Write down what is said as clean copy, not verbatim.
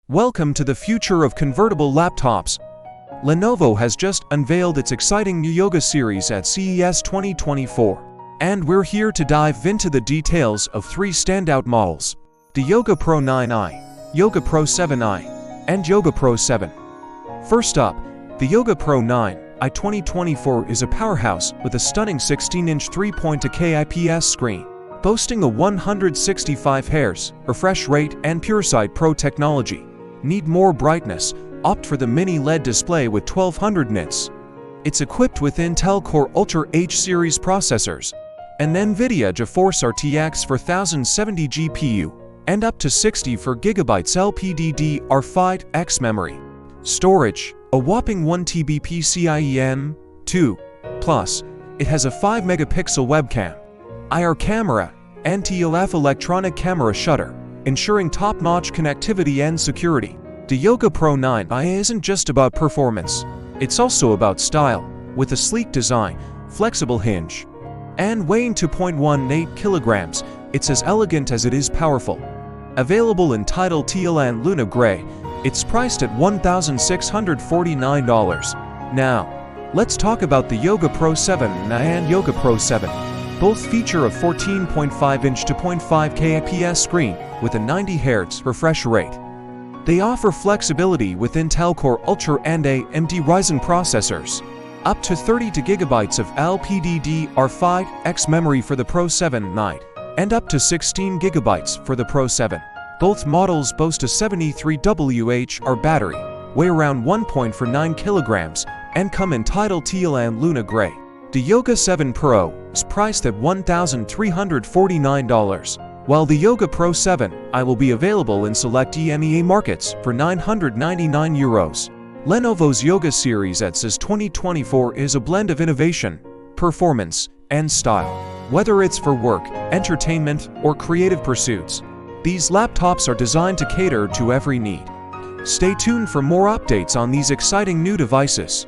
Welcome to the future of convertible laptops. Lenovo has just unveiled its exciting new Yoga series at CES 2024. And we're here to dive into the details of three standout models: the Yoga Pro 9i, Yoga Pro 7i, and Yoga Pro 7. First up, the Yoga Pro 9i 2024 is a powerhouse with a stunning 16-inch 3.2K IPS screen, boasting a 165 Hz refresh rate and PureSight Pro technology. Need more brightness? Opt for the mini LED display with 1200 nits. It's equipped with Intel Core Ultra H series processors, an NVIDIA GeForce RTX 4070 GPU, and up to 64GB LPDDR5X memory. Storage: a whopping 1TB PCIe M.2+. It has a 5-megapixel webcam, IR camera, and TLF electronic camera shutter, ensuring top-notch connectivity and security. The Yoga Pro 9i isn't just about performance, it's also about style. With a sleek design, flexible hinge, and weighing 2.18 kilograms, it's as elegant as it is powerful. Available in title teal and Luna Gray, it's priced at $1,649. Now, let's talk about the Yoga Pro 7 and Yoga Pro 7. Both feature a 14.5-inch 2.5K IPS screen with a 90 Hz refresh rate. They offer flexibility with Intel Core Ultra and AMD Ryzen processors. Up to 32GB of LPDDR5X memory for the Pro 7 Lite, and up to 16GB for the Pro 7. Both models boast a 73Wh battery, weigh around 1.49 kilograms, and come in title teal and Luna Gray. The Yoga 7 Pro is priced at $1,349, while the Yoga Pro 7i will be available in select EMEA markets for €999. Lenovo's Yoga series at CES 2024 is a blend of innovation, performance, and style. Whether it's for work, entertainment, or creative pursuits, these laptops are designed to cater to every need. Stay tuned for more updates on these exciting new devices.